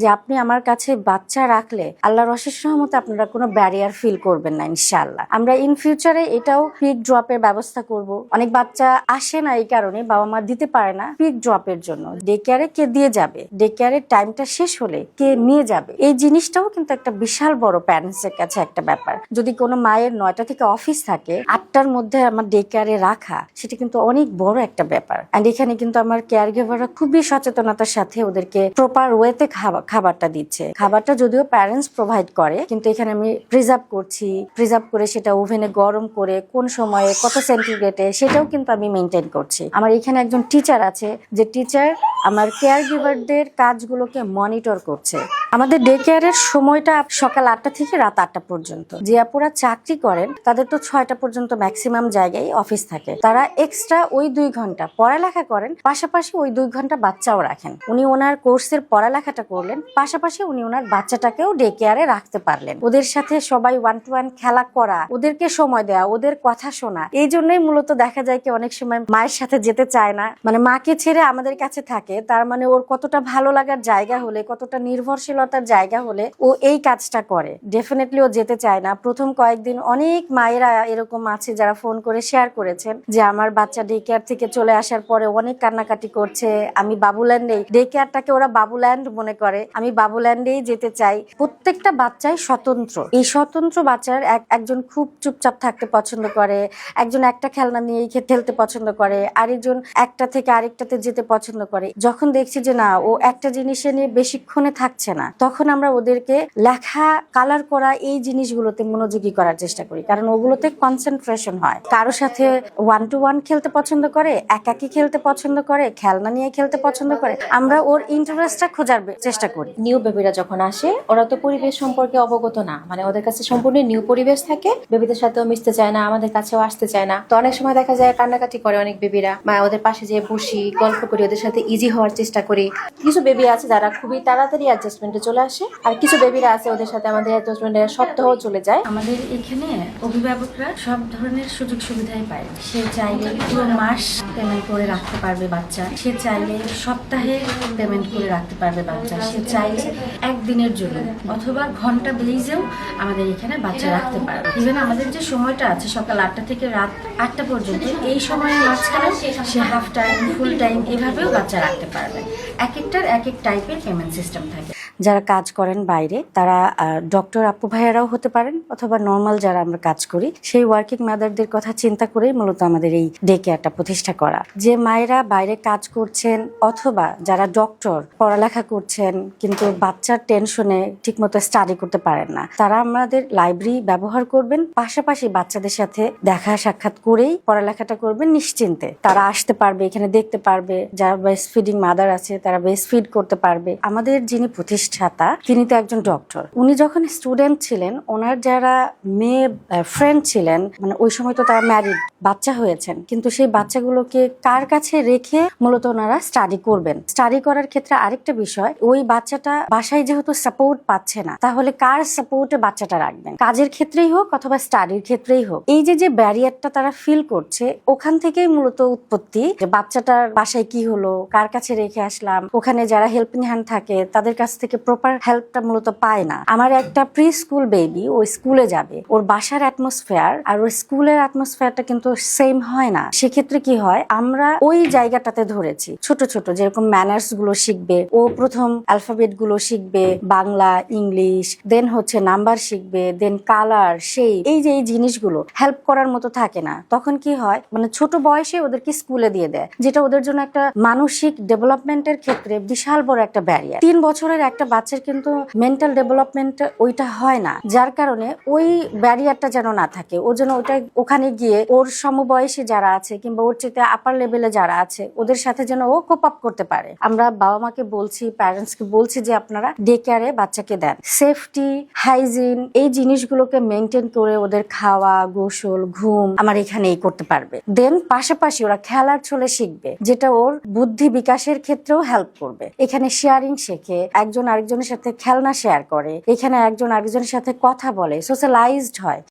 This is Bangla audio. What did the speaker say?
যে আপনি আমার কাছে বাচ্চা রাখলে আল্লাহর অশেষ রহমতে আপনারা কোনো ব্যারিয়ার ফিল করবেন না ইনশাআল্লাহ। আমরা ইন ফিউচারে এটাও পিক ড্রপের ব্যবস্থা করব। অনেক বাচ্চা আসে না এই কারণে বাবা মা দিতে পারে না পিক ড্রপের জন্য। ডে কেয়ারে কে দিয়ে যাবে, ডে কেয়ারের টাইমটা শেষ হলে কে নিয়ে যাবে, এই জিনিসটাও কিন্তু একটা বিশাল বড় প্যারেন্টস এর কাছে একটা ব্যাপার। যদি কোনো মায়ের 9টা থেকে অফিস থাকে, 8টার মধ্যে আমার ডে কেয়ারে রাখা, সেটা কিন্তু অনেক বড় একটা ব্যাপার। এন্ড এখানে কিন্তু আমার কেয়ার গিভাররা খুবই সচেতনতার সাথে ওদেরকে প্রপার ওয়েতে খাবারটা দিচ্ছে। খাবারটা যদিও প্যারেন্টস প্রোভাইড করে, কিন্তু এখানে আমি প্রিজার্ভ করে সেটা ওভেনে গরম করে কোন সময়ে কত সেন্টিগ্রেডে সেটাও কিন্তু আমি মেনটেন করছি। আমার এখানে একজন টিচার আছে যে টিচার আমার কেয়ার গিভারদের কাজগুলোকে মনিটর করছে। আমাদের ডে কেয়ারের সময়টা সকাল 8টা থেকে রাত 8টা পর্যন্ত। যে আপুরা চাকরি করেন তাদের তো 6টা পর্যন্ত ম্যাক্সিমাম জায়গায় অফিস থাকে, তারা এক্সট্রা ওই 2 ঘন্টা পড়ালেখা করেন, পাশাপাশি ওই 2 ঘন্টা বাচ্চাও রাখেন। উনি ওনার কোর্সের পড়ালেখাটা করলেন, পাশাপাশি উনি ওনার বাচ্চাটাকেও ডে কেয়ারে রাখতে পারলেন। ওদের সাথে সবাই 1-to-1 খেলা করা, ওদেরকে সময় দেওয়া, ওদের কথা শোনা। এই জন্যই মূলত দেখা যায় কি অনেক সময় মায়ের সাথে যেতে চায় না, মানে মাকে ছেড়ে আমাদের কাছে থাকে। তার মানে ওর কতটা ভালো লাগার জায়গা হলে, কতটা নির্ভরশীলতার জায়গা হলে ও এই কাজটা করে। ডেফিনেটলি ও যেতে চায় না। প্রথম কয়েকদিন অনেক মায়েরা এরকম আছে যারা ফোন করে শেয়ার করেছেন যে আমার বাচ্চা ডে কেয়ার থেকে চলে আসার পরে অনেক কান্নাকাটি করছে, আমি বাবুল্যান্ডে, ডে কেয়ারটাকে ওরা বাবুল্যান্ড মনে করে, আমি বাবুল্যান্ডেই যেতে চাই। প্রত্যেকটা বাচ্চাই স্বতন্ত্র। এই স্বতন্ত্র বাচ্চার একজন খুব চুপচাপ থাকতে পছন্দ করে, একজন একটা খেলনা নিয়েই খেলতে পছন্দ করে, আরেকজন একটা থেকে আরেকটাতে যেতে পছন্দ করে। যখন দেখছি যে না ও একটা জিনিসে নিয়ে বেশিক্ষণে থাকছে না, তখন আমরা ওদেরকে লেখা, কালার করা এই জিনিসগুলোতে মনোযোগী করার চেষ্টা করি, কারণ ওগুলোতে কনসেন্ট্রেশন হয়। কারো সাথে 1-to-1 খেলতে পছন্দ করে, একাকী খেলতে পছন্দ করে, খেলনা নিয়ে খেলতে পছন্দ করে। আমরা ওর ইন্টারেস্টটা খোঁজার চেষ্টা করি। নিউ বেবিরা যখন আসে ওরা তো পরিবেশ সম্পর্কে অবগত না, মানে ওদের কাছে সম্পূর্ণ নিউ পরিবেশ থাকে, বেবিদের সাথেও মিশতে চায় না, আমাদের কাছেও আসতে চায় না। তো অনেক সময় দেখা যায় কান্নাকাটি করে অনেক বেবিরা, ওদের পাশে যেয়ে বসি, গল্প করি, ওদের সাথে ইজি হওয়ার চেষ্টা করি। কিছু বেবি আছে যারা খুবই তাড়াতাড়ি অ্যাডজাস্টমেন্টে চলে আসে, আর কিছু বেবিরা আছে ওদের সাথে আমাদের অ্যাডজাস্টমেন্টে সপ্তাহ চলে যায়। আমাদের এখানে অভিভাবকরা সব ধরনের সুযোগ সুবিধাই পায়। সে চাইলে পুরো মাস পেমেন্ট করে রাখতে পারবে বাচ্চা, সে চাইলে সপ্তাহে পেমেন্ট করে রাখতে পারবে বাচ্চা, সে চাইলে একদিনের জন্য অথবা ঘন্টা বেজেও আমাদের এখানে বাচ্চা রাখতে পারবে। ইভেন আমাদের যে সময়টা আছে সকাল 8টা থেকে রাত 8টা পর্যন্ত, এই সময়ের মাঝখানে সে হাফ টাইম, ফুল টাইম এভাবেও বাচ্চা রাখতে পারবে। এক একটার এক এক টাইপের পেমেন্ট সিস্টেম থাকে। যারা কাজ করেন বাইরে তারা ডক্টর আপু ভাইয়ারাও হতে পারেন, অথবা নর্মাল যারা আমরা কাজ করি সেই ওয়ার্কিং মাদারদের কথা চিন্তা করেই মূলত আমাদের এই ডে কেয়ারটা প্রতিষ্ঠা করা। যে মায়েরা বাইরে কাজ করছেন অথবা যারা ডক্টর পড়ালেখা করছেন কিন্তু বাচ্চার টেনশনে ঠিকমতো স্টাডি করতে পারেন না, তারা আমাদের লাইব্রেরি ব্যবহার করবেন, পাশাপাশি বাচ্চাদের সাথে দেখা সাক্ষাৎ করেই পড়ালেখাটা করবেন নিশ্চিন্তে। তারা আসতে পারবে, এখানে দেখতে পারবে। যারা ব্রেস্ট ফিডিং মাদার আছে তারা ব্রেস্ট ফিড করতে পারবে। আমাদের যিনি প্রতিষ্ঠাতা তিনি তো একজন ডক্টর। উনি যখন স্টুডেন্ট ছিলেন, ওনার যারা মেয়ে ফ্রেন্ড ছিলেন, মানে ওই সময় তো তারা ম্যারিড, বাচ্চা হয়েছেন, কিন্তু সেই বাচ্চাগুলোকে কার কাছে রেখে মূলত ওনারা স্টাডি করবেন। স্টাডি করার ক্ষেত্রে আরেকটা বিষয়, ওই বাচ্চাটা বাসায় যেহেতু সাপোর্ট পাচ্ছে না, তাহলে কার সাপোর্টে বাচ্চাটা রাখবেন? কাজের ক্ষেত্রেই হোক অথবা স্টাডির ক্ষেত্রেই হোক, এই যে ব্যারিয়ারটা তারা ফিল করছে, ওখান থেকেই মূলত উৎপত্তি যে বাচ্চাটার বাসায় কি হলো, কার কাছে রেখে আসলাম। ওখানে যারা হেল্পিং হ্যান্ড থাকে তাদের কাছ থেকে প্রপার হেল্পটা মূলত পায় না। আমার একটা প্রি স্কুল বেবি, ও স্কুলে যাবে, ওর বাসার অ্যাটমসফেয়ার আর ওর স্কুলের অ্যাটমসফেয়ারটা কিন্তু সেম হয় না। সেক্ষেত্রে কি হয়, আমরা ওই জায়গাটাতে ধরেছি ছোট ছোট যেরকম ম্যানার্স গুলো শিখবে, ও প্রথম অ্যালফাবেট গুলো শিখবে, বাংলা, ইংলিশ, দেন হচ্ছে নাম্বার শিখবে, দেন কালার, শেপ, এই যে এই জিনিসগুলো হেল্প করার মতো থাকে না। তখন কি হয়, মানে ছোট বয়সে ওদেরকে স্কুলে দিয়ে দেয়, যেটা ওদের জন্য একটা মানসিক ডেভেলপমেন্টের ক্ষেত্রে বিশাল বড় একটা ব্যারিয়ার। 3 বছরের একটা বাচ্চার কিন্তু মেন্টাল ডেভেলপমেন্ট ওইটা হয় না, যার কারণে ওই ব্যারিয়ারটা যেন না থাকে। ও যেন ওটা ওখানে গিয়ে ওর সমবয়সী যারা আছে কিংবা ওর চেয়ে আপার লেভেলে যারা আছে ওদের সাথে যেন ও কোপ আপ করতে পারে। আমরা বাবা মাকে বলছি, প্যারেন্টসকে বলছি যে আপনারা ডে কেয়ারে বাচ্চাকে দেন, সেফটি, হাইজিন এই জিনিসগুলোকে মেনটেন করে ওদের খাওয়া, গোসল, ঘুম আমার এখানেই করতে পারবে। দেন পাশাপাশি ওরা খেলার ছলে শিখবে, যেটা ওর বুদ্ধি বিকাশের ক্ষেত্রেও হেল্প করবে। এখানে শেয়ারিং শেখে, একজন আরেকজনের সাথে খেলনা শেয়ার করে, এখানে একজন আরেকজনের সাথে কথা বলে, সোশ্যালাইজড হয়।